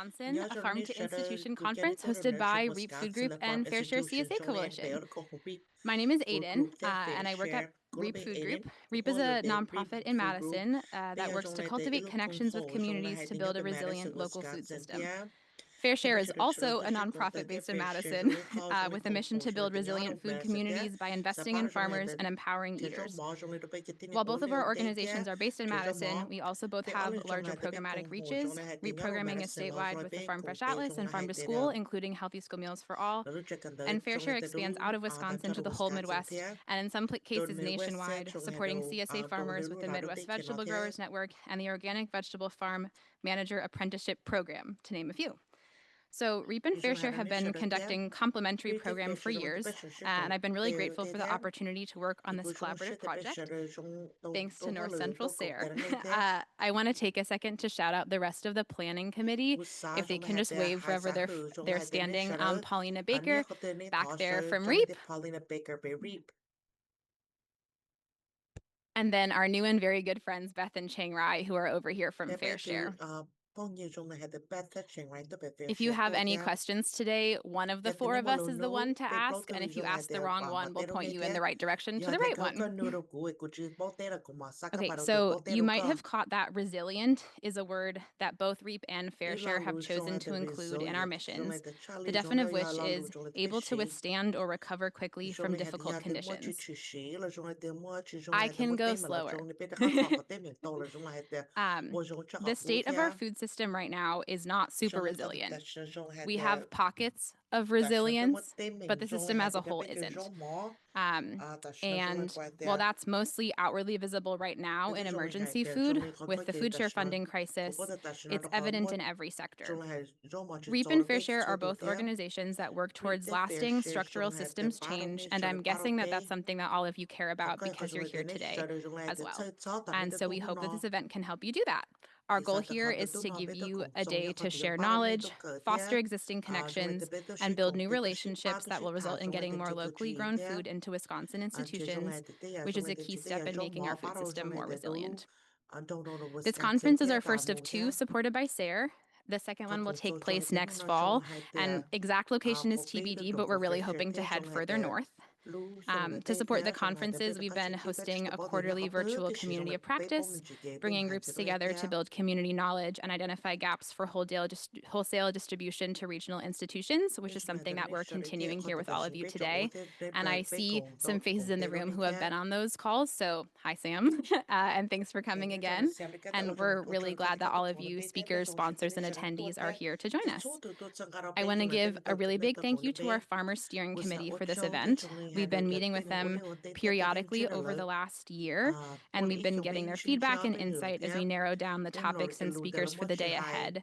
Wisconsin, a Farm to Institution conference hosted by REAP Food Group and FairShare CSA Coalition. My name is Aiden, and I work at REAP Food Group. REAP is a nonprofit in Madison that works to cultivate connections with communities to build a resilient local food system. FairShare is also a nonprofit based in Madison with a mission to build resilient food communities by investing in farmers and empowering eaters. While both of our organizations are based in Madison, we also both have larger programmatic reaches. Reprogramming is statewide with the Farm Fresh Atlas and Farm to School, including Healthy School Meals for All. And FairShare expands out of Wisconsin to the whole Midwest, and in some cases nationwide, supporting CSA farmers with the Midwest Vegetable Growers Network and the Organic Vegetable Farm Manager Apprenticeship Program, to name a few. So REAP and FairShare have been conducting complementary programs for years, and I've been really grateful for the opportunity to work on this collaborative project. Thanks to North Central SARE. I want to take a second to shout out the rest of the planning committee. If they can just wave wherever they're standing. Paulina Baker, back there from REAP. And then our new and very good friends, Beth and Chang Rai, who are over here from FairShare. If you have any questions today, one of the four of us is the one to ask, and if you ask the wrong one, we'll point you in the right direction to the right one. Okay, so you might have caught that resilient is a word that both REAP and FairShare have chosen to include in our missions, the definition of which is able to withstand or recover quickly from difficult conditions. I can go slower. The state of our food system right now is not super resilient. We have pockets of resilience, but the system as a whole isn't. And while that's mostly outwardly visible right now in emergency food, with the food share funding crisis, it's evident in every sector. REAP and FairShare are both organizations that work towards lasting structural systems change, and I'm guessing that that's something that all of you care about because you're here today as well. And so we hope that this event can help you do that. Our goal here is to give you a day to share knowledge, foster existing connections, and build new relationships that will result in getting more locally grown food into Wisconsin institutions, which is a key step in making our food system more resilient. This conference is our first of two supported by SARE. The second one will take place next fall, and exact location is TBD, but we're really hoping to head further north. To support the conferences, we've been hosting a quarterly virtual community of practice, bringing groups together to build community knowledge and identify gaps for wholesale distribution to regional institutions, which is something that we're continuing here with all of you today. And I see some faces in the room who have been on those calls, so hi, Sam, and thanks for coming again. And we're really glad that all of you speakers, sponsors, and attendees are here to join us. I want to give a really big thank you to our Farmer Steering Committee for this event. We've been meeting with them periodically over the last year, and we've been getting their feedback and insight as we narrow down the topics and speakers for the day ahead.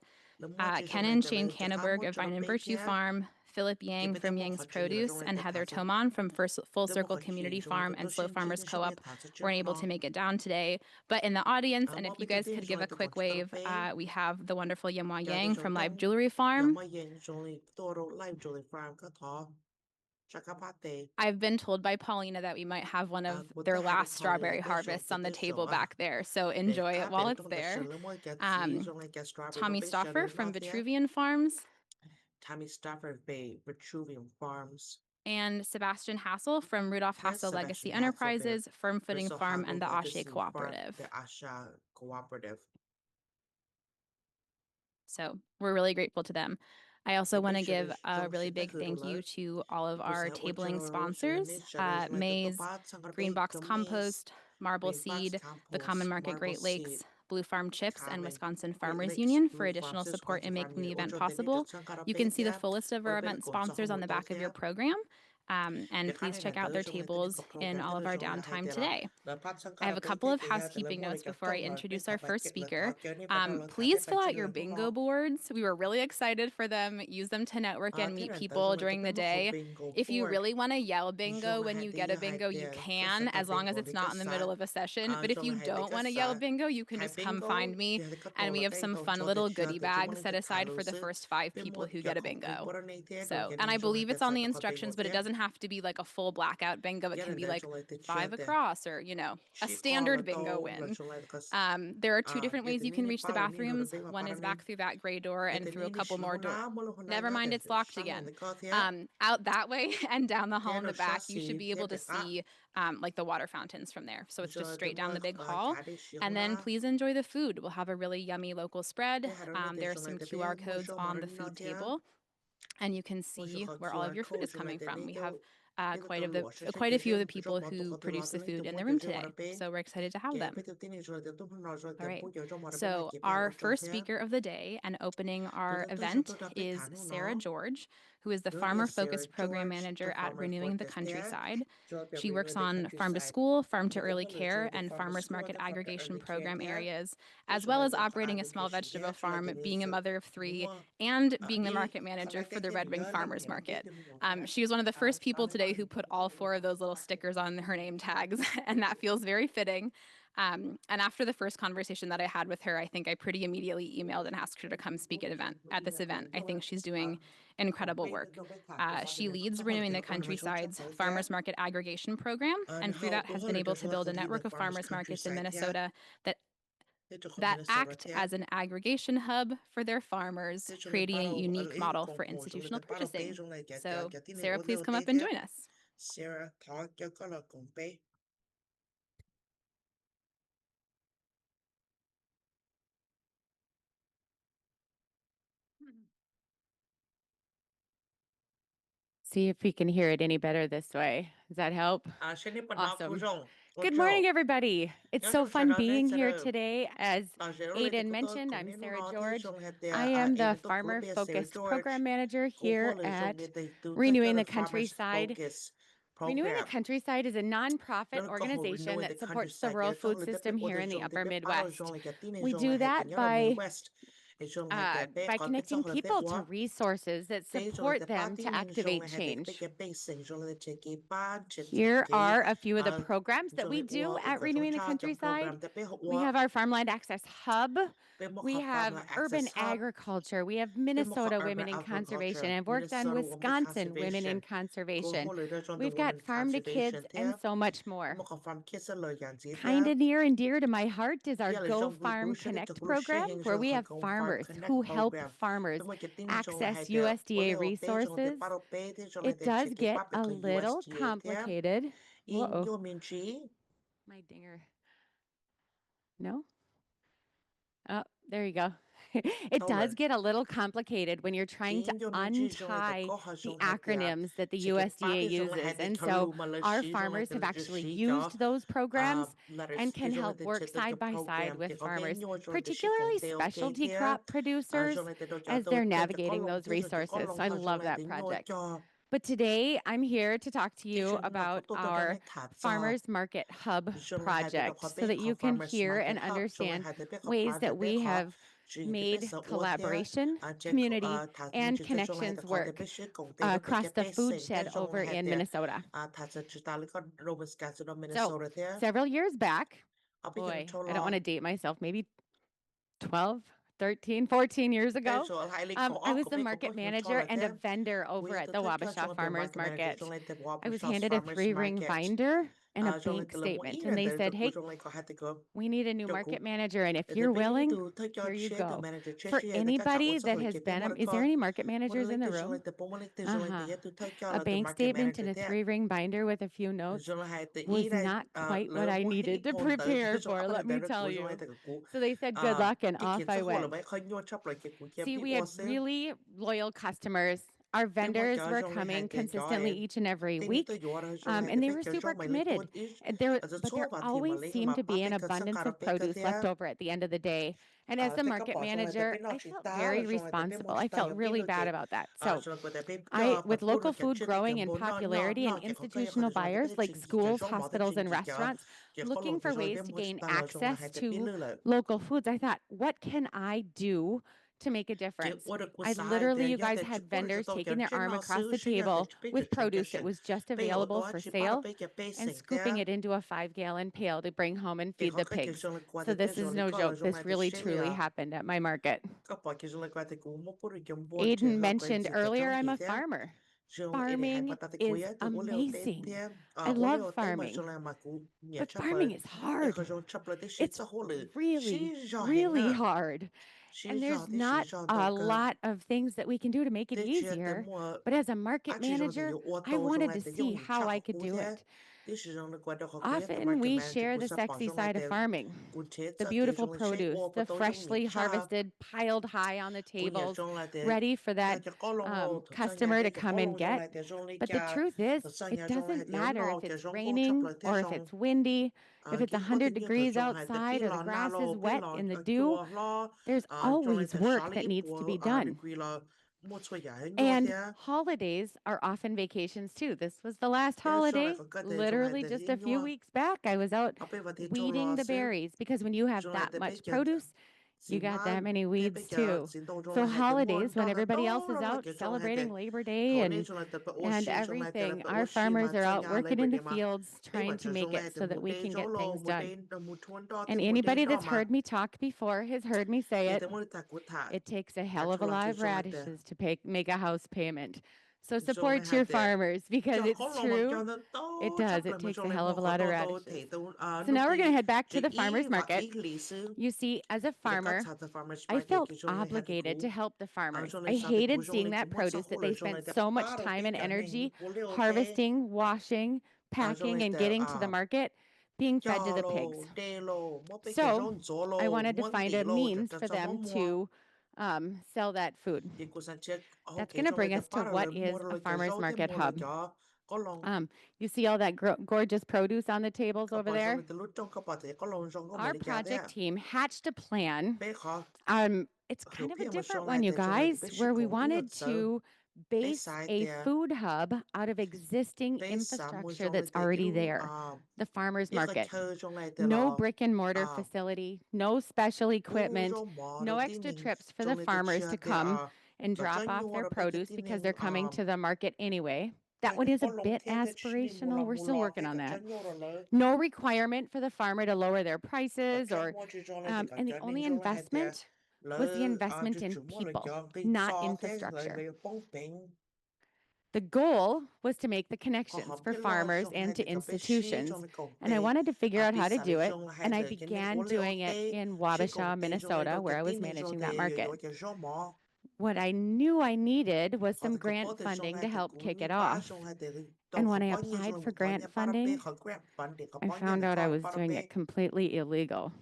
Ken and Shane Canneberg of Vine and Virtue Farm, Philip Yang from Yang's Produce, and Heather Tomon from Full Circle Community Farm and Slow Farmers Co-op weren't able to make it down today. But in the audience, and if you guys could give a quick wave, we have the wonderful Yemwa Yang from Live Jewelry Farm. I've been told by Paulina that we might have one of their last strawberry harvests on the table back there, so enjoy it while it's there. Tommy Stoffer from Vitruvian Farms. And Sebastian Hassel from Rudolph Hassel Legacy Enterprises, Firm Footing Farm, and the Ashe Cooperative. So we're really grateful to them. I also want to give a really big thank you to all of our tabling sponsors, Maize, Green Box Compost, Marble Seed, the Common Market Great Lakes, Blue Farm Chips, and Wisconsin Farmers Union for additional support in making the event possible. You can see the full list of our event sponsors on the back of your program. And please check out their tables in all of our downtime today. I have a couple of housekeeping notes before I introduce our first speaker. Please fill out your bingo boards. We were really excited for them. Use them to network and meet people during the day. If you really want to yell bingo when you get a bingo, you can, as long as it's not in the middle of a session. But if you don't want to yell bingo, you can just come find me. And we have some fun little goodie bags set aside for the first 5 people who get a bingo. So, and I believe it's on the instructions, but it doesn't have to be like a full blackout bingo. It can be like 5 across or, a standard bingo win. There are 2 different ways you can reach the bathrooms. One is back through that gray door and through a couple more doors. Never mind, it's locked again. Out that way and down the hall in the back, you should be able to see like the water fountains from there. So it's just straight down the big hall. And then please enjoy the food. We'll have a really yummy local spread. There are some QR codes on the food table, and you can see where all of your food is coming from. We have quite a few of the people who produce the food in the room today, so we're excited to have them. All right, so our first speaker of the day and opening our event is Sara George, who is the Farmer Focused Program Manager at Renewing the Countryside. She works on farm to school, farm to early care, and farmers market aggregation program areas, as well as operating a small vegetable farm, being a mother of 3, and being the market manager for the Red Wing Farmers Market. She was one of the first people today who put all 4 of those little stickers on her name tags, and that feels very fitting. And after the first conversation that I had with her, I think I pretty immediately emailed and asked her to come speak at this event. I think she's doing incredible work. She leads Renewing the Countryside's Farmers Market Aggregation Program, and through that has been able to build a network of farmers markets in Minnesota that act as an aggregation hub for their farmers, creating a unique model for institutional purchasing. So, Sara, please come up and join us. See if we can hear it any better this way. Does that help? Awesome. Good morning, everybody. It's so fun being here today. As Aiden mentioned, I'm Sara George. I am the Farmer Focused Program Manager here at Renewing the Countryside. Renewing the Countryside is a nonprofit organization that supports the rural food system here in the upper Midwest. We do that by connecting people to resources that support them to activate change. Here are a few of the programs that we do at Renewing the Countryside. We have our Farmland Access Hub. We have urban agriculture. We have Minnesota Women in Conservation. I've worked on Wisconsin Women in Conservation. We've got Farm to Kids and so much more. Kind of near and dear to my heart is our Go Farm Connect program, where we have farmers who help farmers access USDA resources. It does get a little complicated. Uh-oh. My dinger. No? Oh, there you go. It does get a little complicated when you're trying to untie the acronyms that the USDA uses. And so our farmers have actually used those programs and can help work side by side with farmers, particularly specialty crop producers, as they're navigating those resources. So I love that project. But today I'm here to talk to you about our Farmers Market Hub project so that you can hear and understand ways that we have made collaboration, community, and connections work across the food shed over in Minnesota. So several years back, boy, I don't want to date myself, maybe 12, 13, 14 years ago, I was the market manager and a vendor over at the Wabasha Farmers Market. I was handed a 3-ring binder and a bank statement, and they said, hey, we need a new market manager, and if you're willing, here you go. For anybody that has been, is there any market managers in the room? A bank statement and a 3-ring binder with a few notes was not quite what I needed to prepare for, let me tell you. So they said, good luck, and off I went. See, we had really loyal customers. Our vendors were coming consistently each and every week, and they were super committed. But there always seemed to be an abundance of produce left over at the end of the day. And as the market manager, I felt very responsible. I felt really bad about that. So with local food growing in popularity and institutional buyers like schools, hospitals, and restaurants looking for ways to gain access to local foods, I thought, what can I do to make a difference? You guys had vendors taking their arm across the table with produce that was just available for sale and scooping it into a 5-gallon pail to bring home and feed the pigs. So this is no joke. This really, truly happened at my market. Aiden mentioned earlier, I'm a farmer. Farming is amazing. I love farming, but farming is hard. It's really, really hard. And there's not a lot of things that we can do to make it easier. But as a market manager, I wanted to see how I could do it. Often we share the sexy side of farming, the beautiful produce, the freshly harvested, piled high on the tables, ready for that customer to come and get. But the truth is, it doesn't matter if it's raining or if it's windy, if it's 100 degrees outside or the grass is wet in the dew, there's always work that needs to be done. And holidays are often vacations too. This was the last holiday, literally just a few weeks back. I was out weeding the berries because when you have that much produce, you got that many weeds too. So holidays, when everybody else is out celebrating Labor Day and everything, our farmers are out working in the fields trying to make it so that we can get things done. And anybody that's heard me talk before has heard me say it. It takes a hell of a lot of radishes to make a house payment. So support your farmers because it's true. It does. It takes a hell of a lot of radishes. So now we're going to head back to the farmer's market. You see, as a farmer, I felt obligated to help the farmers. I hated seeing that produce that they spent so much time and energy harvesting, washing, packing, and getting to the market being fed to the pigs. So I wanted to find a means for them to sell that food. That's going to bring us to what is a farmer's market hub. You see all that gorgeous produce on the tables over there? Our project team hatched a plan. It's kind of a different one, you guys, where we wanted to base a food hub out of existing infrastructure that's already there. The farmer's market. No brick and mortar facility, no special equipment, no extra trips for the farmers to come and drop off their produce because they're coming to the market anyway. That one is a bit aspirational. We're still working on that. No requirement for the farmer to lower their prices and the only investment was the investment in people, not infrastructure. The goal was to make the connections for farmers and to institutions, and I wanted to figure out how to do it, and I began doing it in Wabasha, Minnesota, where I was managing that market. What I knew I needed was some grant funding to help kick it off. And when I applied for grant funding, I found out I was doing it completely illegal.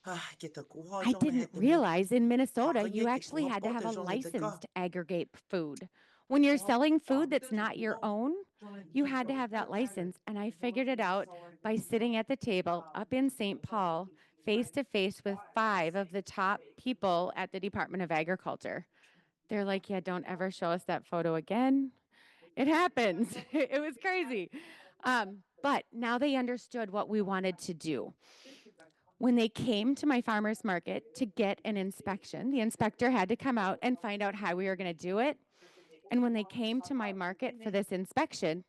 I didn't realize in Minnesota you actually had to have a license to aggregate food. When you're selling food that's not your own, you had to have that license. And I figured it out by sitting at the table up in St. Paul, face to face with 5 of the top people at the Department of Agriculture. They're like, yeah, don't ever show us that photo again. It happens. It was crazy. But now they understood what we wanted to do. When they came to my farmer's market to get an inspection, the inspector had to come out and find out how we were going to do it. And when they came to my market for this inspection,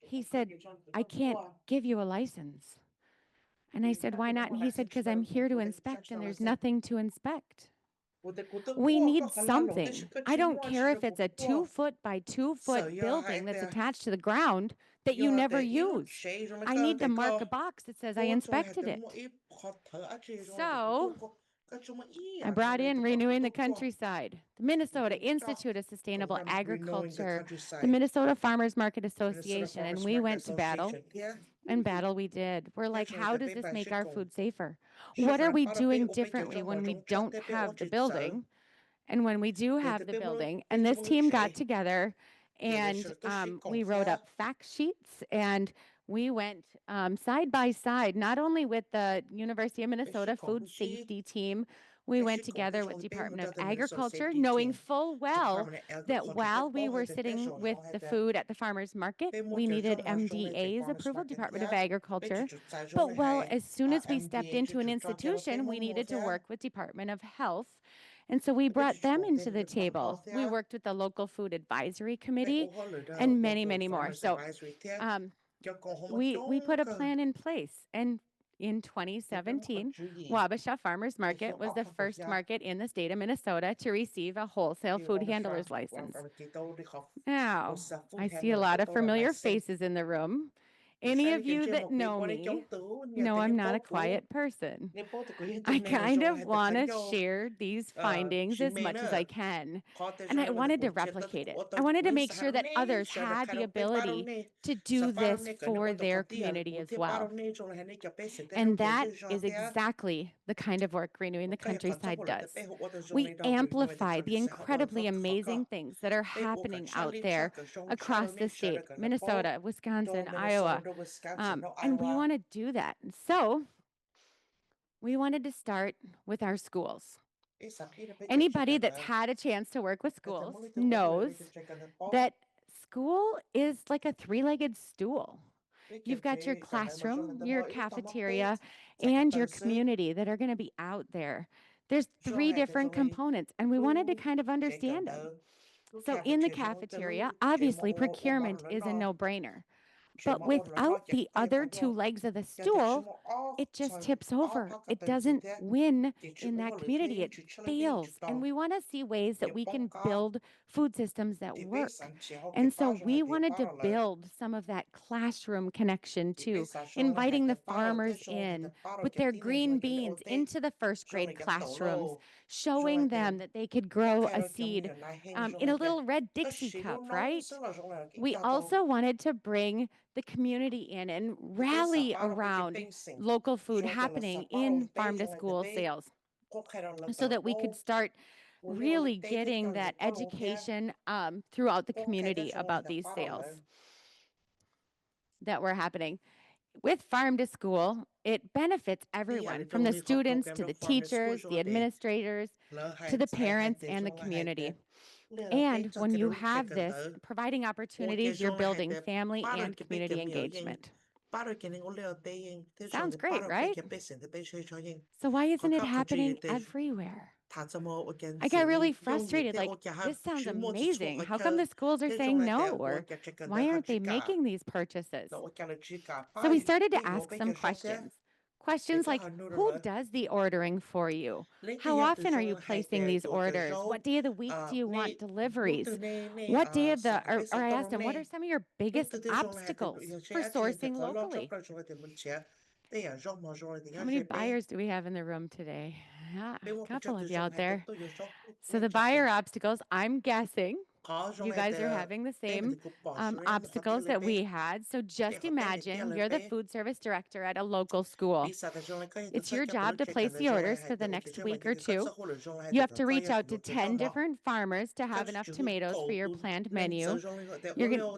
he said, I can't give you a license. And I said, why not? And he said, because I'm here to inspect and there's nothing to inspect. We need something. I don't care if it's a 2-foot by 2-foot building that's attached to the ground that you never use. I need to mark a box that says I inspected it. So I brought in Renewing the Countryside, the Minnesota Institute of Sustainable Agriculture, the Minnesota Farmers Market Association, and we went to battle. And battle we did. We're like, how does this make our food safer? What are we doing differently when we don't have the building and when we do have the building? And this team got together and we wrote up fact sheets and we went side by side, not only with the University of Minnesota Food Safety Team, we went together with Department of Agriculture, knowing full well that while we were sitting with the food at the farmer's market, we needed MDA's approval, Department of Agriculture. But well, as soon as we stepped into an institution, we needed to work with Department of Health. And so we brought them into the table. We worked with the local food advisory committee and many, many more. So we put a plan in place. And in 2017, Wabasha Farmers Market was the first market in the state of Minnesota to receive a wholesale food handler's license. Now, I see a lot of familiar faces in the room. Any of you that know me know I'm not a quiet person. I kind of want to share these findings as much as I can, and I wanted to replicate it. I wanted to make sure that others had the ability to do this for their community as well. And that is exactly the kind of work Renewing the Countryside does. We amplify the incredibly amazing things that are happening out there across the state, Minnesota, Wisconsin, Iowa, and we want to do that. So we wanted to start with our schools. Anybody that's had a chance to work with schools knows that school is like a three-legged stool. You've got your classroom, your cafeteria, and your community that are going to be out there. There's three different components, and we wanted to kind of understand them. So in the cafeteria, obviously procurement is a no-brainer. But without the other two legs of the stool, it just tips over. It doesn't win in that community. It fails. And we want to see ways that we can build food systems that work. And so we wanted to build some of that classroom connection too, inviting the farmers in with their green beans into the first grade classrooms, showing them that they could grow a seed in a little red Dixie cup, right? We also wanted to bring the community in and rally around local food happening in farm to school sales so that we could start really getting that education throughout the community about these sales that were happening. With farm to school, it benefits everyone from the students to the teachers, the administrators, to the parents and the community. And when you have this, providing opportunities, you're building family and community engagement. Sounds great, right? So why isn't it happening everywhere? I got really frustrated, like, this sounds amazing. How come the schools are saying no? Or why aren't they making these purchases? So we started to ask some questions. Questions like, who does the ordering for you? How often are you placing these orders? What day of the week do you want deliveries? What day of the, or I asked them, what are some of your biggest obstacles for sourcing locally? How many buyers do we have in the room today? Yeah, a couple of you out there. So the buyer obstacles, I'm guessing you guys are having the same obstacles that we had. So just imagine you're the food service director at a local school. It's your job to place the orders for the next week or two. You have to reach out to 10 different farmers to have enough tomatoes for your planned menu.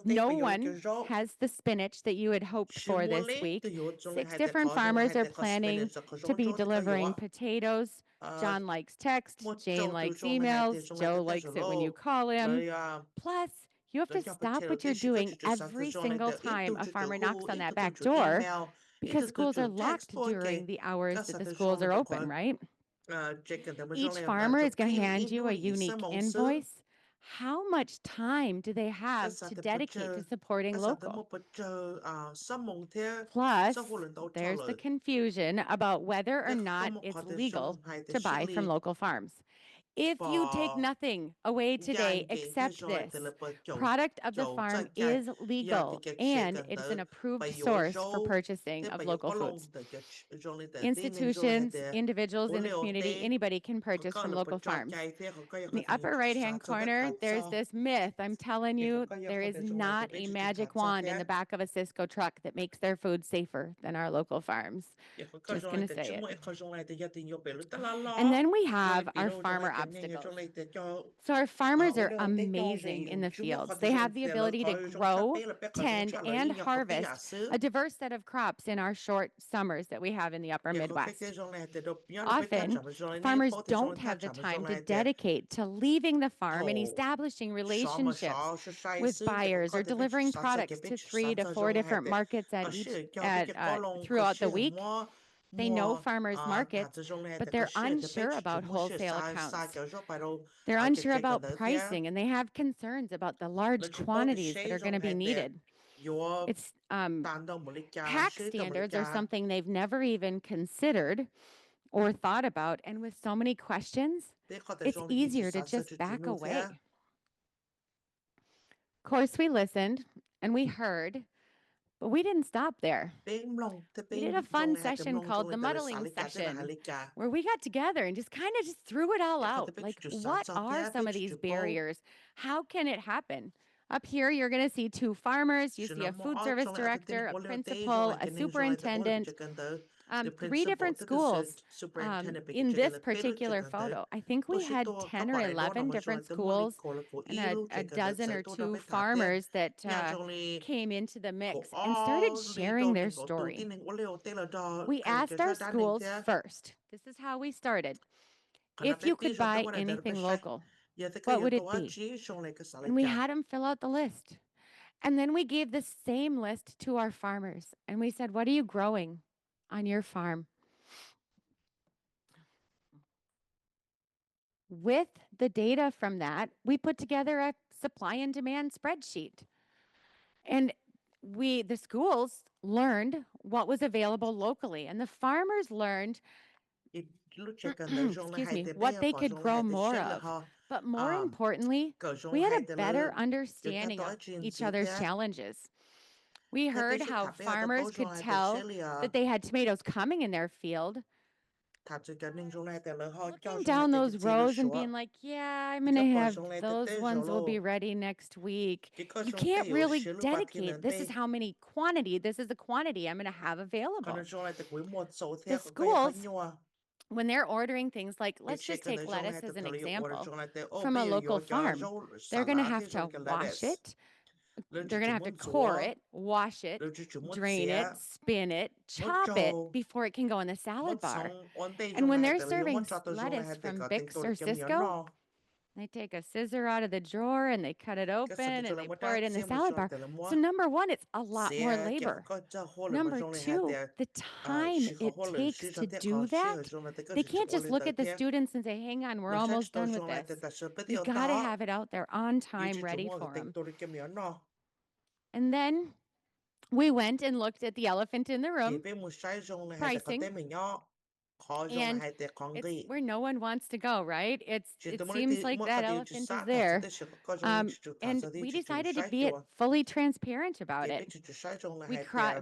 No one has the spinach that you had hoped for this week. 6 different farmers are planning to be delivering potatoes. John likes text, Jane likes emails, Joe likes it when you call him. Plus, you have to stop what you're doing every single time a farmer knocks on that back door because schools are locked during the hours that the schools are open, right? Each farmer is going to hand you a unique invoice. How much time do they have to dedicate to supporting local? Plus, there's the confusion about whether or not it's legal to buy from local farms. If you take nothing away today except this, product of the farm is legal and it's an approved source for purchasing of local foods. Institutions, individuals in the community, anybody can purchase from local farms. In the upper right-hand corner, there's this myth. I'm telling you, there is not a magic wand in the back of a Cisco truck that makes their food safer than our local farms. Just going to say it. And then we have our farmer obstacles. So our farmers are amazing in the fields. They have the ability to grow, tend, and harvest a diverse set of crops in our short summers that we have in the upper Midwest. Often, farmers don't have the time to dedicate to leaving the farm and establishing relationships with buyers or delivering products to 3 to 4 different markets throughout the week. They know farmers markets, but they're unsure about wholesale accounts. They're unsure about pricing, and they have concerns about the large quantities that are going to be needed. It's pack standards are something they've never even considered or thought about. And with so many questions, it's easier to just back away. Of course, we listened and we heard, but we didn't stop there. We did a fun session called the muddling session, where we got together and just kind of just threw it all out. Like, what are some of these barriers? How can it happen? Up here, you're going to see 2 farmers. You see a food service director, a principal, a superintendent, 3 different schools in this particular photo. I think we had 10 or 11 different schools and a dozen or 2 farmers that came into the mix and started sharing their story. We asked our schools first. This is how we started. If you could buy anything local, what would it be? And we had them fill out the list. And then we gave the same list to our farmers. And we said, what are you growing on your farm? With the data from that, we put together a supply and demand spreadsheet. And the schools learned what was available locally, and the farmers learned what they could grow more of. But more importantly, we had a better understanding of each other's challenges. We heard how farmers could tell that they had tomatoes coming in their field, looking down those rows and being like, yeah, I'm going to have those ones will be ready next week. You can't really dedicate, this is how many quantity, this is the quantity I'm going to have available. The schools, when they're ordering things like, let's just take lettuce as an example, from a local farm, they're going to have to wash it. They're going to have to core it, wash it, drain it, spin it, chop it before it can go in the salad bar. And when they're serving lettuce from Bix or Cisco, they take a scissor out of the drawer and they cut it open and they pour it in the salad bar. So number one, it's a lot more labor. Number two, the time it takes to do that, they can't just look at the students and say, hang on, we're almost done with this. You've got to have it out there on time, ready for them. And then we went and looked at the elephant in the room, pricing. And it's where no one wants to go, right? It seems like that elephant is there. And we decided to be fully transparent about it.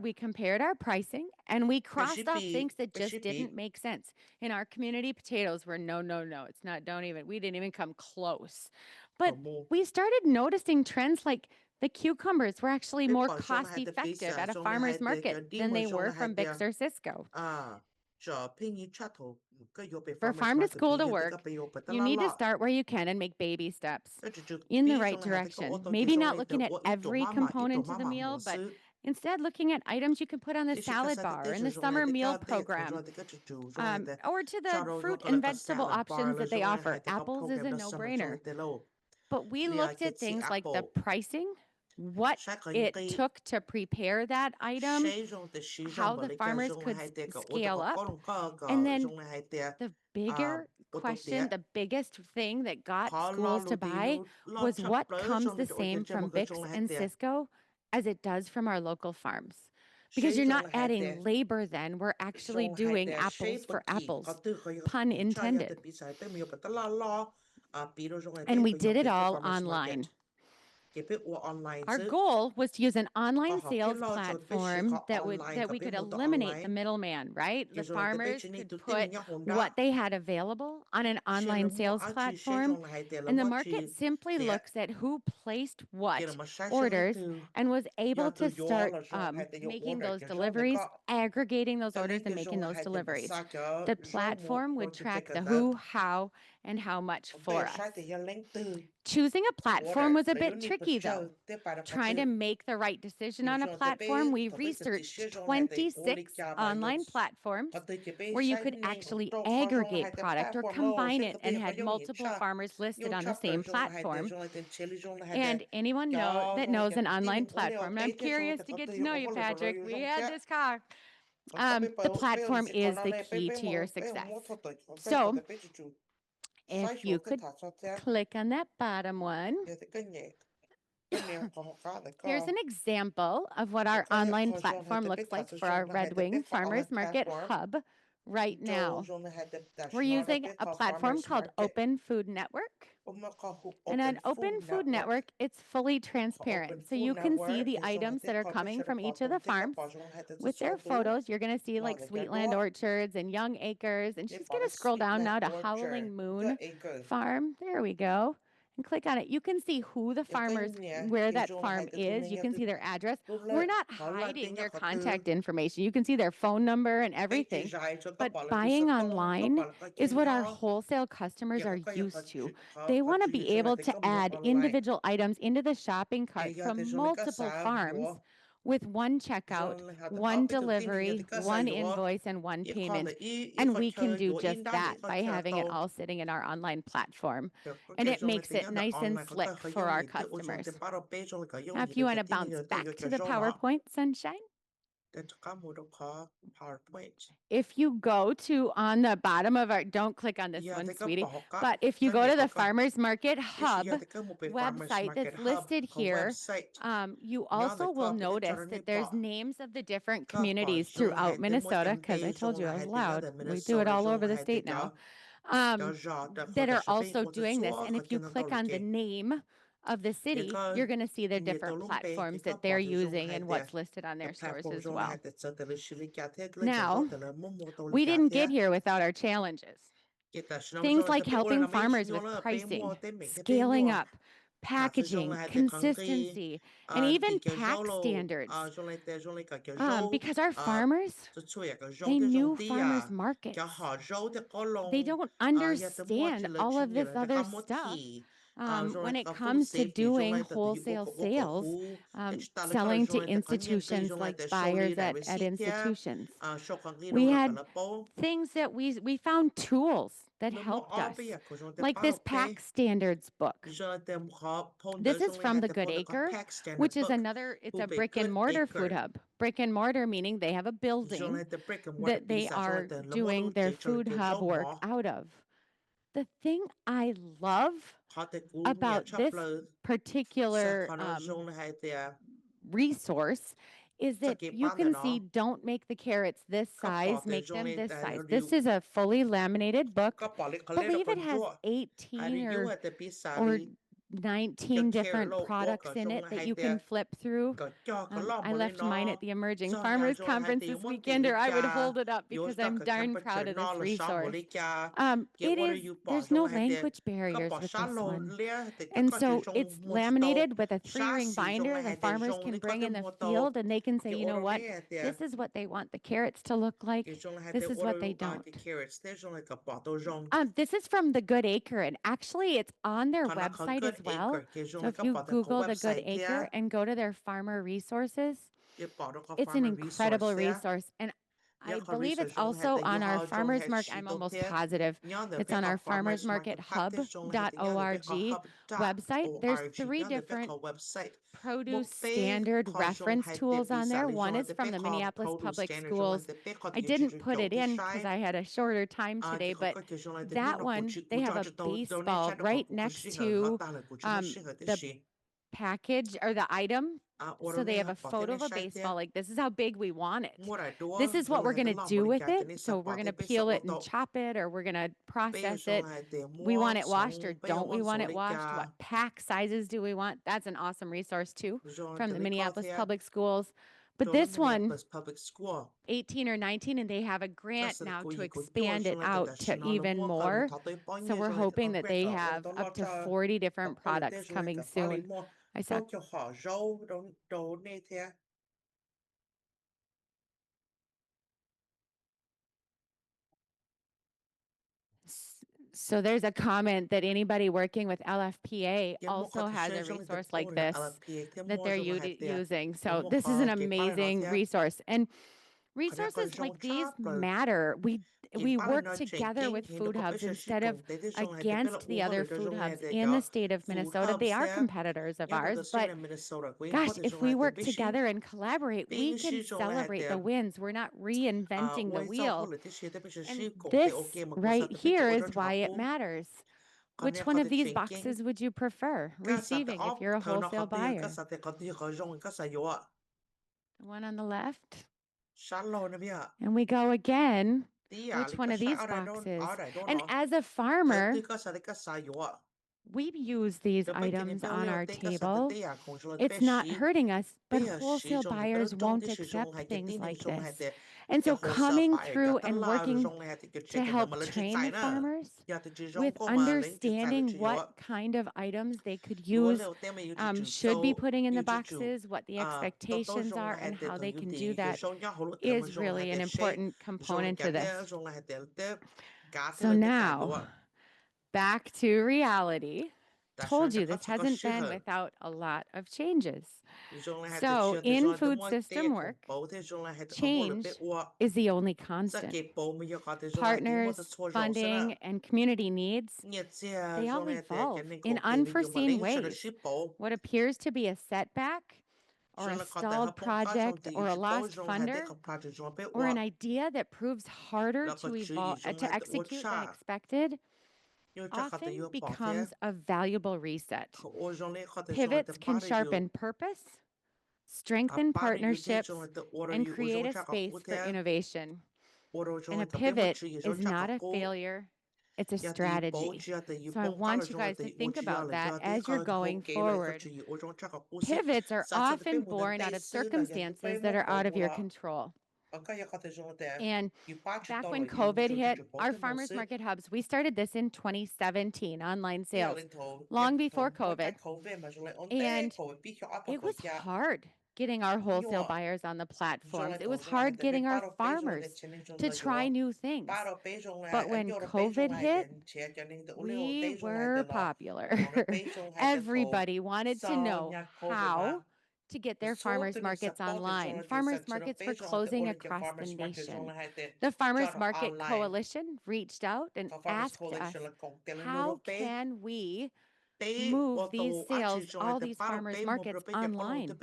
We compared our pricing and we crossed off things that just didn't make sense. In our community, potatoes were no, it's not, we didn't even come close. But we started noticing trends like the cucumbers were actually more cost effective at a farmer's market than they were from Bix or Cisco. For farm to school to work, you need to start where you can and make baby steps in the right direction. Maybe not looking at every component of the meal, but instead looking at items you can put on the salad bar in the summer meal program, or to the fruit and vegetable options that they offer. Apples is a no-brainer. But we looked at things like the pricing, what it took to prepare that item, how the farmers could scale up, and then the bigger question, the biggest thing that got schools to buy was what comes the same from Bix and Cisco as it does from our local farms. Because you're not adding labor then, we're actually doing apples for apples, pun intended. And we did it all online. Our goal was to use an online sales platform that we could eliminate the middleman, right? The farmers could put what they had available on an online sales platform, and the market simply looks at who placed what orders and was able to start making those deliveries, aggregating those orders and making those deliveries. The platform would track the who, how, and how much for us. Choosing a platform was a bit tricky, though. Trying to make the right decision on a platform, we researched 26 online platforms where you could actually aggregate product or combine it and had multiple farmers listed on the same platform. And anyone that knows an online platform, and I'm curious to get to know you, Patrick, we had this car. The platform is the key to your success. So, if you could click on that bottom one. Here's an example of what our online platform looks like for our Red Wing Farmers Market Hub right now. We're using a platform called Open Food Network. And on Open Food Network, it's fully transparent. So you can see the items that are coming from each of the farms with their photos. You're going to see like Sweetland Orchards and Young Acres. And she's going to scroll down now to Howling Moon Farm. There we go. And click on it. You can see who the farmers, where that farm is. You can see their address. We're not hiding their contact information. You can see their phone number and everything. But buying online is what our wholesale customers are used to. They want to be able to add individual items into the shopping cart from multiple farms with one checkout, one delivery, one invoice, and one payment. And we can do just that by having it all sitting in our online platform. And it makes it nice and slick for our customers. Now, if you want to bounce back to the PowerPoint, Sunshine. If you go to on the bottom of our, don't click on this one, sweetie, but if you go to the Farmers Market Hub website that's listed here, you also will notice that there's names of the different communities throughout Minnesota, because I told you I was loud. We do it all over the state now, that are also doing this. And if you click on the name of the city, you're going to see the different platforms that they're using and what's listed on their stores as well. Now, we didn't get here without our challenges. Things like helping farmers with pricing, scaling up, packaging, consistency, and even pack standards. Because our farmers, they knew farmers markets. They don't understand all of this other stuff. When it comes to doing wholesale sales, selling to institutions like buyers at institutions. We had things that we found tools that helped us, like this pack standards book. This is from the Good Acre, which is it's a brick and mortar food hub. Brick and mortar meaning they have a building that they are doing their food hub work out of. The thing I love about this particular resource is that you can see, don't make the carrots this size, make them this size. This is a fully laminated book. I believe it has 18 or 19 different products in it that you can flip through. I left mine at the Emerging Farmers Conference this weekend, or I would hold it up because I'm darn proud of this resource. There's no language barriers with this one. And so it's laminated with a 3-ring binder the farmers can bring in the field, and they can say, you know what, this is what they want the carrots to look like. This is what they don't. This is from the Good Acre, and actually it's on their website as well. So if you Google the Good Acre and go to their farmer resources, it's an incredible resource. And I believe it's also on our Farmers Market. I'm almost positive it's on our farmersmarkethub.org website. There's 3 different produce standard reference tools on there. One is from the Minneapolis Public Schools. I didn't put it in because I had a shorter time today, but that one, they have a baseball right next to the package or the item. So they have a photo of a baseball, like this is how big we want it. This is what we're going to do with it. So we're going to peel it and chop it, or we're going to process it. We want it washed or don't we want it washed? What pack sizes do we want? That's an awesome resource too from the Minneapolis Public Schools. But this one, 18 or 19, and they have a grant now to expand it out to even more. So we're hoping that they have up to 40 different products coming soon. I saw. So there's a comment that anybody working with LFPA also has a resource like this that they're using. So this is an amazing resource. And resources like these matter. We work together with food hubs instead of against the other food hubs in the state of Minnesota. They are competitors of ours, but gosh, if we work together and collaborate, we can celebrate the wins. We're not reinventing the wheel. And this right here is why it matters. Which one of these boxes would you prefer receiving if you're a wholesale buyer? The one on the left? And we go again. Which one of these boxes? And as a farmer, we use these items on our table. It's not hurting us, but wholesale buyers won't accept things like this. And so coming through and working to help train the farmers with understanding what kind of items they could use, should be putting in the boxes, what the expectations are, and how they can do that is really an important component to this. So now, back to reality. Told you this hasn't been without a lot of changes. So in food system work, change is the only constant. Partners, funding, and community needs, they all evolve in unforeseen ways. What appears to be a setback or a stalled project or a lost funder or an idea that proves harder to execute than expected often becomes a valuable reset. Pivots can sharpen purpose, strengthen partnerships, and create a space for innovation. And a pivot is not a failure, it's a strategy. So I want you guys to think about that as you're going forward. Pivots are often born out of circumstances that are out of your control. And back when COVID hit, our farmers market hubs, we started this in 2017, online sales, long before COVID. And it was hard getting our wholesale buyers on the platforms. It was hard getting our farmers to try new things. But when COVID hit, we were popular. Everybody wanted to know how to get their farmers markets online. Farmers markets were closing across the nation. The Farmers Market Coalition reached out and asked us, how can we move these sales, all these farmers markets online?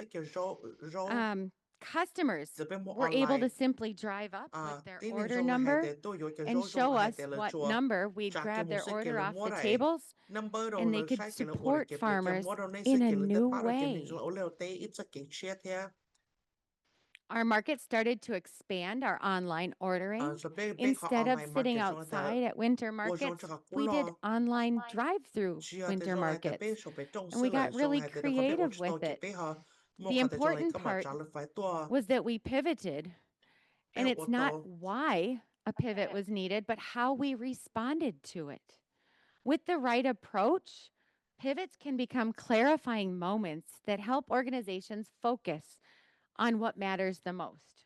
Customers were able to simply drive up with their order number and show us what number we'd grab their order off the tables, and they could support farmers in a new way. Our market started to expand our online ordering. Instead of sitting outside at winter markets, we did online drive-through winter markets, and we got really creative with it. The important part was that we pivoted, and it's not why a pivot was needed, but how we responded to it. With the right approach, pivots can become clarifying moments that help organizations focus on what matters the most.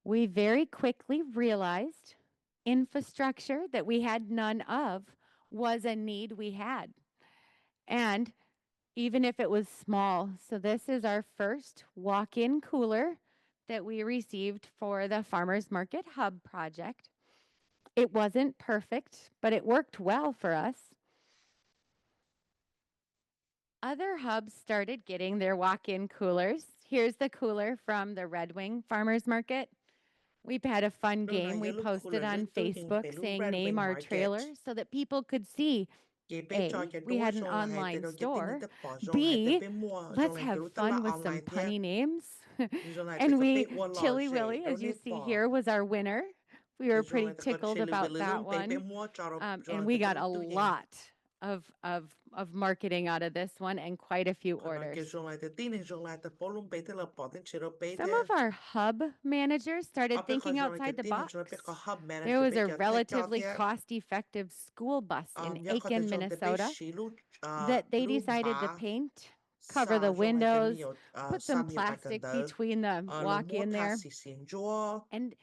We very quickly realized infrastructure that we had none of was a need we had. And even if it was small, so this is our first walk-in cooler that we received for the Farmers Market Hub project. It wasn't perfect, but it worked well for us. Other hubs started getting their walk-in coolers. Here's the cooler from the Red Wing Farmers Market. We've had a fun game we posted on Facebook saying name our trailer so that people could see, A, we had an online store, B, let's have fun with some punny names. And Chili Willy, as you see here, was our winner. We were pretty tickled about that one. And we got a lot of marketing out of this one and quite a few orders. Some of our hub managers started thinking outside the box. There was a relatively cost-effective school bus in Aiken, Minnesota that they decided to paint, cover the windows, put some plastic between the walk-in there, and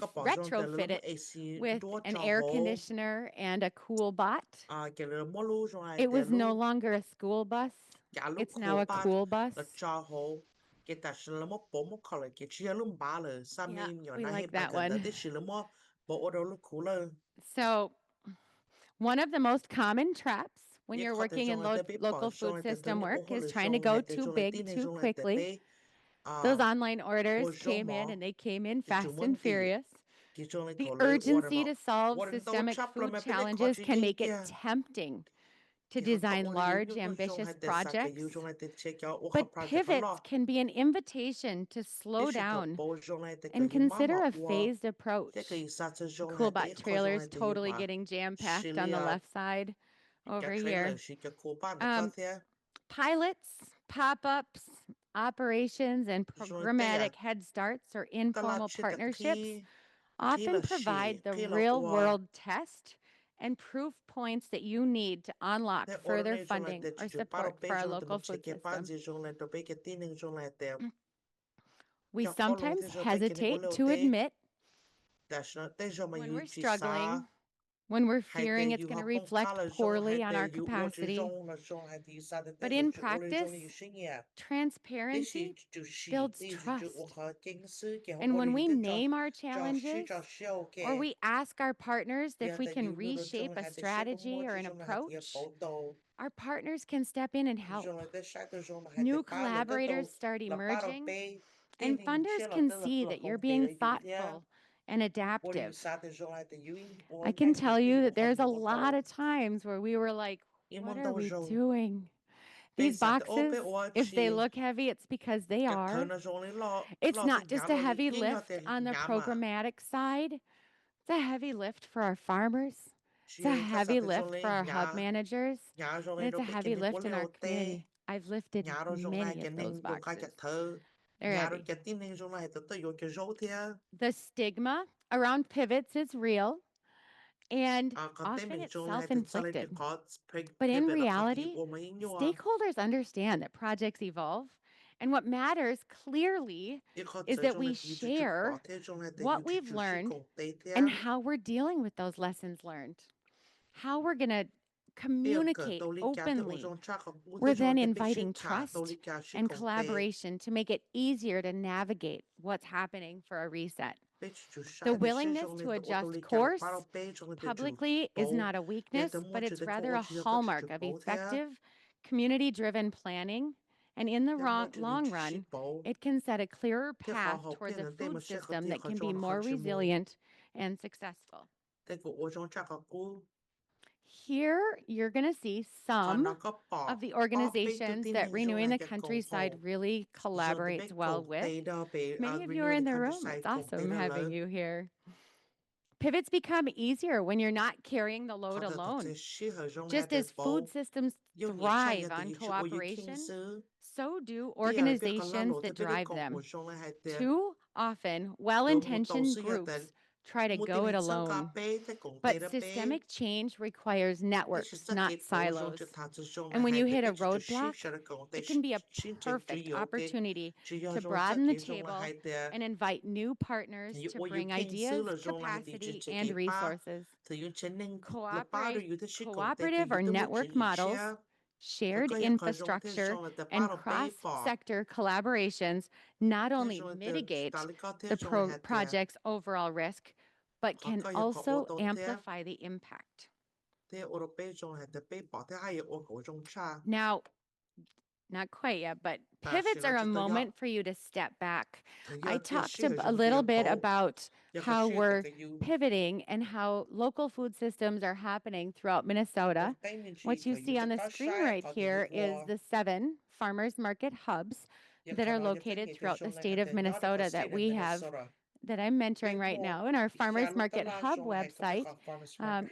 retrofit it with an air conditioner and a cool bot. It was no longer a school bus. It's now a cool bus. Yeah, we like that one. So one of the most common traps when you're working in local food system work is trying to go too big too quickly. Those online orders came in, and they came in fast and furious. The urgency to solve systemic food challenges can make it tempting to design large, ambitious projects, but pivots can be an invitation to slow down and consider a phased approach. Coolbot trailers totally getting jam-packed on the left side over here. Pilots, pop-ups, operations, and programmatic head starts or informal partnerships often provide the real-world test and proof points that you need to unlock further funding or support for our local food system. We sometimes hesitate to admit when we're struggling, when we're fearing it's going to reflect poorly on our capacity. But in practice, transparency builds trust. And when we name our challenges, or we ask our partners if we can reshape a strategy or an approach, our partners can step in and help. New collaborators start emerging, and funders can see that you're being thoughtful and adaptive. I can tell you that there's a lot of times where we were like, what are we doing? These boxes, if they look heavy, it's because they are. It's not just a heavy lift on the programmatic side. It's a heavy lift for our farmers. It's a heavy lift for our hub managers. And it's a heavy lift in our community. I've lifted many of those boxes. They're heavy. The stigma around pivots is real, and often it's self-inflicted. But in reality, stakeholders understand that projects evolve, and what matters clearly is that we share what we've learned and how we're dealing with those lessons learned, how we're going to communicate openly. We're then inviting trust and collaboration to make it easier to navigate what's happening for a reset. The willingness to adjust course publicly is not a weakness, but it's rather a hallmark of effective community-driven planning. And in the long run, it can set a clearer path towards a food system that can be more resilient and successful. Here, you're going to see some of the organizations that Renewing the Countryside really collaborates well with. Many of you are in the room. It's awesome having you here. Pivots become easier when you're not carrying the load alone. Just as food systems thrive on cooperation, so do organizations that drive them. Too often, well-intentioned groups try to go it alone. But systemic change requires networks, not silos. And when you hit a roadblock, it can be a perfect opportunity to broaden the table and invite new partners to bring ideas, capacity, and resources. Cooperative or network models, shared infrastructure, and cross-sector collaborations not only mitigate the project's overall risk, but can also amplify the impact. Now, not quite yet, but pivots are a moment for you to step back. I talked a little bit about how we're pivoting and how local food systems are happening throughout Minnesota. What you see on the screen right here is the 7 farmers market hubs that are located throughout the state of Minnesota that we have, that I'm mentoring right now. And our Farmers Market Hub website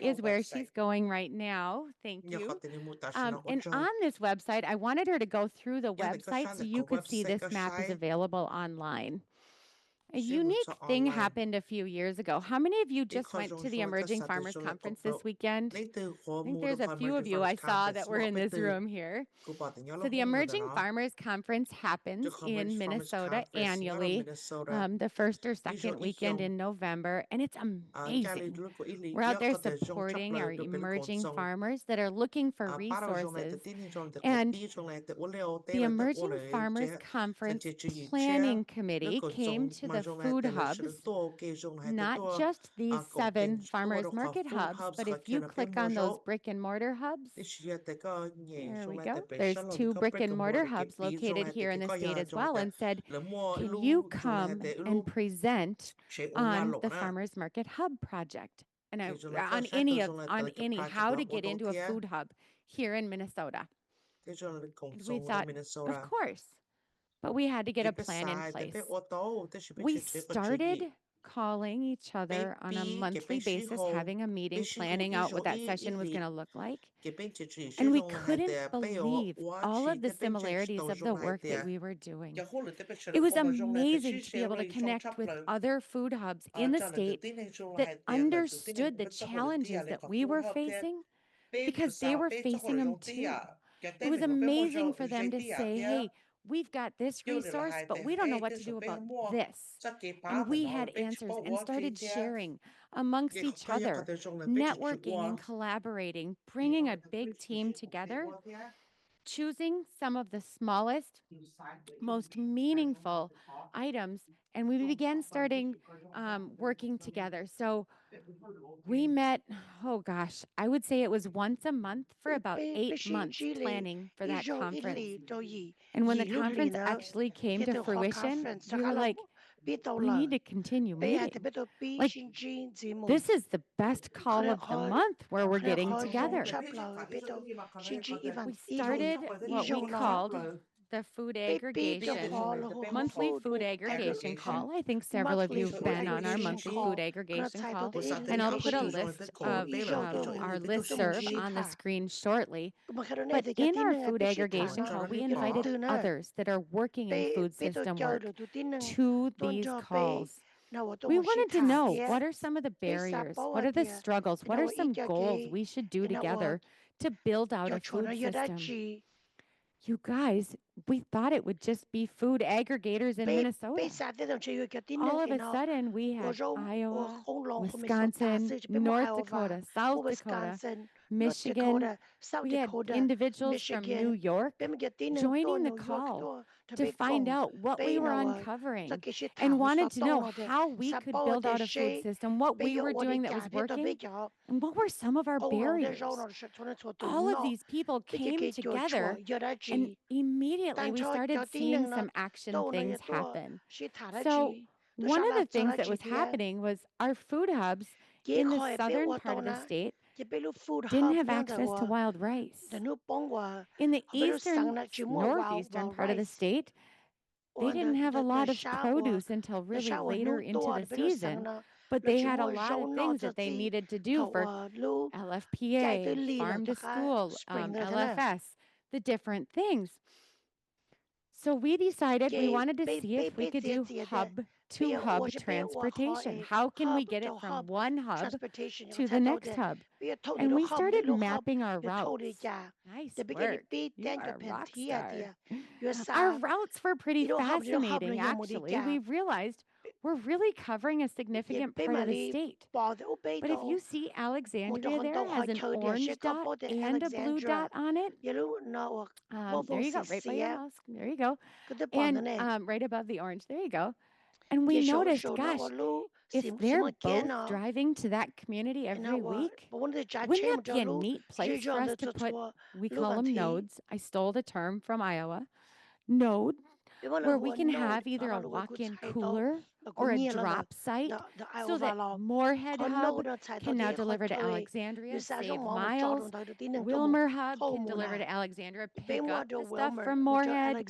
is where she's going right now. Thank you. And on this website, I wanted her to go through the website so you could see this map is available online. A unique thing happened a few years ago. How many of you just went to the Emerging Farmers Conference this weekend? I think there's a few of you I saw that were in this room here. So the Emerging Farmers Conference happens in Minnesota annually, the first or second weekend in November, and it's amazing. We're out there supporting our emerging farmers that are looking for resources. And the Emerging Farmers Conference Planning Committee came to the food hubs, not just these 7 farmers market hubs, but if you click on those brick and mortar hubs, there we go. There's 2 brick and mortar hubs located here in the state as well, and said, can you come and present on the farmers market hub project? And on any how to get into a food hub here in Minnesota. And we thought, of course, but we had to get a plan in place. We started calling each other on a monthly basis, having a meeting, planning out what that session was going to look like. And we couldn't believe all of the similarities of the work that we were doing. It was amazing to be able to connect with other food hubs in the state that understood the challenges that we were facing because they were facing them too. It was amazing for them to say, hey, we've got this resource, but we don't know what to do about this. And we had answers and started sharing amongst each other, networking and collaborating, bringing a big team together, choosing some of the smallest, most meaningful items, and we began starting working together. So we met, oh gosh, I would say it was once a month for about 8 months planning for that conference. And when the conference actually came to fruition, we were like, we need to continue meeting. Like, this is the best call of the month where we're getting together. We started what we called the food aggregation, monthly food aggregation call. I think several of you have been on our monthly food aggregation call, and I'll put a list of our listserv on the screen shortly. But in our food aggregation call, we invited others that are working in food system work to these calls. We wanted to know, what are some of the barriers? What are the struggles? What are some goals we should do together to build out a food system? You guys, we thought it would just be food aggregators in Minnesota. All of a sudden, we had Iowa, Wisconsin, North Dakota, South Dakota, Michigan. We had individuals from New York joining the call to find out what we were uncovering and wanted to know how we could build out a food system, what we were doing that was working, and what were some of our barriers. All of these people came together, and immediately we started seeing some action things happen. So one of the things that was happening was our food hubs in the southern part of the state didn't have access to wild rice. In the northeastern part of the state, they didn't have a lot of produce until really later into the season, but they had a lot of things that they needed to do for LFPA, Farm to School, LFS, the different things. So we decided we wanted to see if we could do hub-to-hub transportation. How can we get it from one hub to the next hub? And we started mapping our routes. Nice work. You are a rock star. Our routes were pretty fascinating, actually. We realized we're really covering a significant part of the state. But if you see Alexandria there has an orange dot and a blue dot on it. There you go, right by your house. There you go. And right above the orange. There you go. And we noticed, gosh, if they're both driving to that community every week, wouldn't that be a neat place for us to put, we call them nodes. I stole the term from Iowa. Node, where we can have either a walk-in cooler or a drop site so that Moorhead Hub can now deliver to Alexandria, save miles. Wilmer Hub can deliver to Alexandria, pick up the stuff from Moorhead,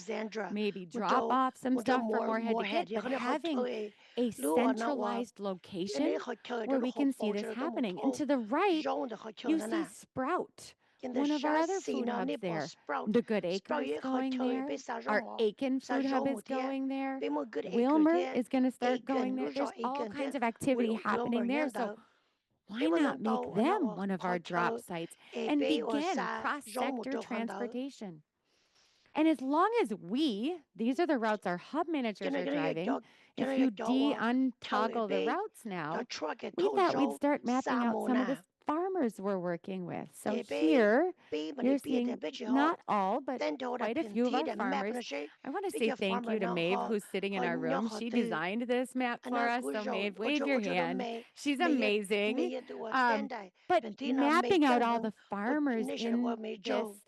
maybe drop off some stuff from Moorhead to get, but having a centralized location where we can see this happening. And to the right, you see Sprout, one of our other food hubs there. The Good Acre is going there. Our Aiken food hub is going there. Wilmer is going to start going there. There's all kinds of activity happening there. So why not make them one of our drop sites and begin cross-sector transportation? And as long as these are the routes our hub managers are driving, if you untoggle the routes now, we thought we'd start mapping out some of the farmers we're working with. So here you're seeing not all, but quite a few of our farmers. I want to say thank you to Maeve, who's sitting in our room. She designed this map for us. So Maeve, wave your hand. She's amazing. But mapping out all the farmers in this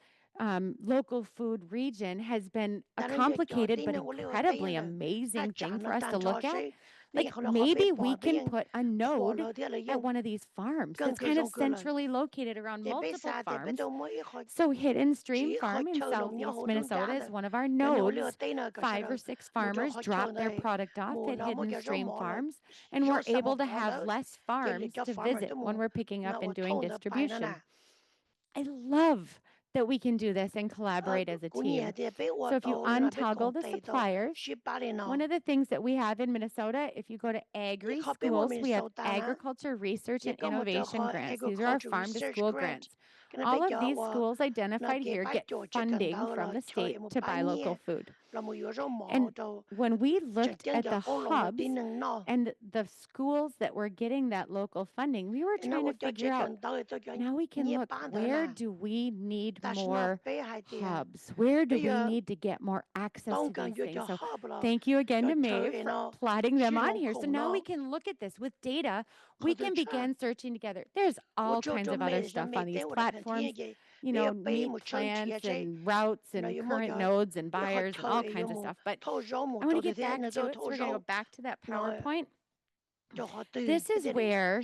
local food region has been a complicated but incredibly amazing thing for us to look at. Like maybe we can put a node at one of these farms that's kind of centrally located around multiple farms. So Hidden Stream Farm in southeast Minnesota is one of our nodes. 5 or 6 farmers drop their product off at Hidden Stream Farms, and we're able to have less farms to visit when we're picking up and doing distribution. I love that we can do this and collaborate as a team. So if you untoggle the suppliers, one of the things that we have in Minnesota, if you go to Agri Schools, we have Agriculture Research and Innovation Grants. These are our farm to school grants. All of these schools identified here get funding from the state to buy local food. And when we looked at the hubs and the schools that were getting that local funding, we were trying to figure out, now we can look, where do we need more hubs? Where do we need to get more access to these things? So thank you again to Maeve for plotting them on here. So now we can look at this with data. We can begin searching together. There's all kinds of other stuff on these platforms. You know, neat plans and routes and current nodes and buyers and all kinds of stuff. But I want to get back to it. So we're going to go back to that PowerPoint. This is where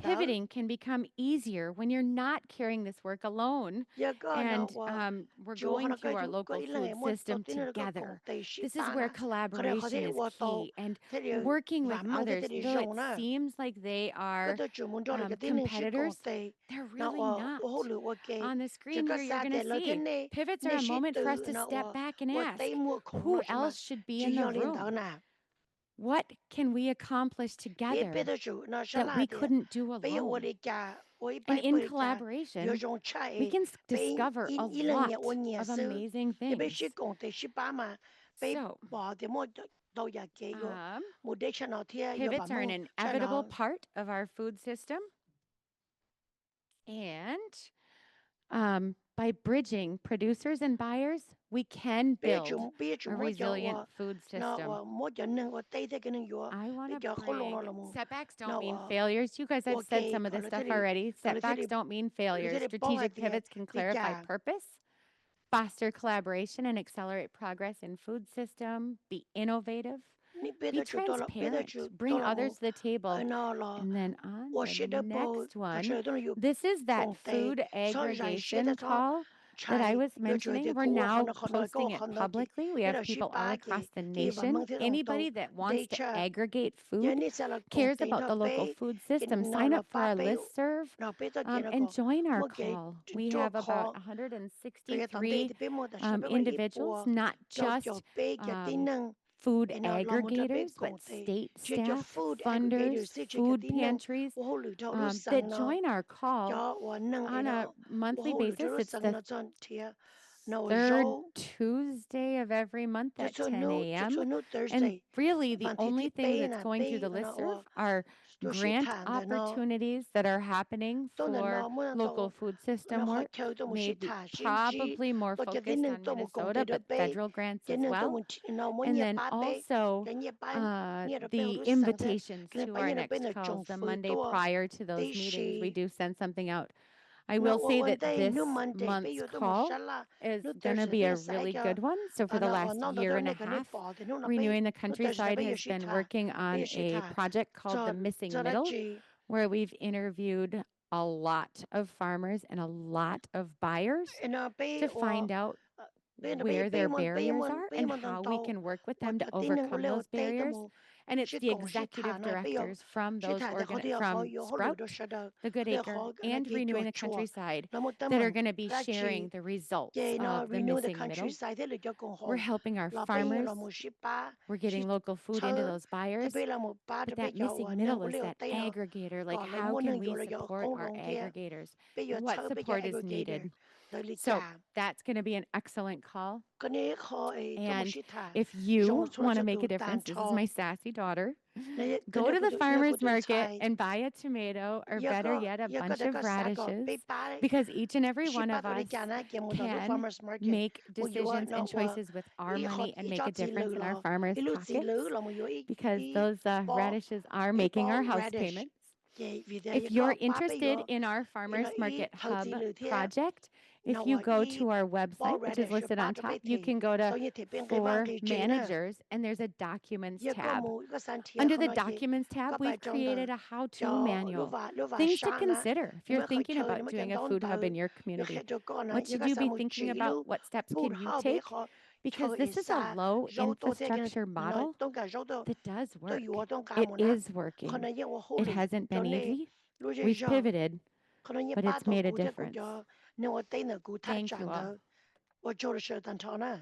pivoting can become easier when you're not carrying this work alone and we're going to our local food system together. This is where collaboration is key, and working with others, though it seems like they are competitors, they're really not. On the screen here, you're going to see pivots are a moment for us to step back and ask, who else should be in the room? What can we accomplish together that we couldn't do alone? And in collaboration, we can discover a lot of amazing things. So, pivots are an inevitable part of our food system. And by bridging producers and buyers, we can build a resilient food system. I want to bring, setbacks don't mean failures. You guys, I've said some of this stuff already. Setbacks don't mean failures. Strategic pivots can clarify purpose, foster collaboration, and accelerate progress in food system, be innovative, be transparent, bring others to the table. And then on the next one, this is that food aggregation call that I was mentioning. We're now posting it publicly. We have people all across the nation. Anybody that wants to aggregate food, cares about the local food system, sign up for our listserv and join our call. We have about 163 individuals, not just food aggregators, but state staff, funders, food pantries that join our call on a monthly basis. It's the third Tuesday of every month at 10 a.m. And really, the only thing that's going through the listserv are grant opportunities that are happening for local food system work, maybe probably more focused on Minnesota, but federal grants as well. And then also the invitations to our next calls, the Monday prior to those meetings, we do send something out. I will say that this month's call is going to be a really good one. So for the last year and a half, Renewing the Countryside has been working on a project called The Missing Middle, where we've interviewed a lot of farmers and a lot of buyers to find out where their barriers are and how we can work with them to overcome those barriers. And it's the executive directors from those from Sprout, the Good Acre, and Renewing the Countryside that are going to be sharing the results of the Missing Middle. We're helping our farmers. We're getting local food into those buyers. But that missing middle is that aggregator. Like, how can we support our aggregators? What support is needed? So that's going to be an excellent call. 嗰啲可誒做冇 And shita if 用 you 出嚟 want to 做 make a 到蛋 difference, this is my 湯， sassy daughter. 你 Go to the 嗰 farmer's 啲 market 菜， and buy a tomato, or 一 better 個 yet, a 一個 bunch 一 of 個三個 radishes, 俾巴咧， because each and every 十 one 八 of 個你 us 揀啦，見冇到 can farmers market， make 我要 decisions 嗱 and 話 choices with our 呢 money 學 and 呢 make 作 a 字 difference 女 in our 咯， farmers' 呢路字女 pockets, 咯，冇要呢 because 呢 those 波 radishes are 呢 making 波 our house radish payments. 嘅 video If 一 you're 個巴俾 interested 我， in our 原 farmers 來呢 market 投資 hub 女聽， project, 嗱 if you 話 go 呢 to our 波 website, which is radish listed 巴 on 咗俾 top, you 提， can go to 所以提俾幾 for 萬幾錢啊， managers, and there's a documents 一個 tab. 冇一個三條 Under 可 the 能嘢 documents tab, 個 we've 擺裝到 created a how-to 就 manual. 你話 Things to 生啦， consider if 你 you're 咪佢 thinking 吹， about 你咪 doing 見 a 到 food hub 豆， in your 一 community. 咗個啦， What 一 should 個 you 三 be 冇 thinking 煮 about? 咯， What steps 冇 can you 好俾 take? 佢 Because 吹 this is a 沙， low 肉多啲嘅， infrastructure 原 model 來東家肉多 that does 對 work. 於我東家 It 冇啦， is 可 working. 能因我好 It 嚟， hasn't 就 been 你 easy. 攞隻 We've 肉， pivoted, 可能一 but 巴 it's 到 made a 好隻個 difference. 咗，你我哋呢個 Thank 賺 you all. 到，我做咗上蛋湯啦。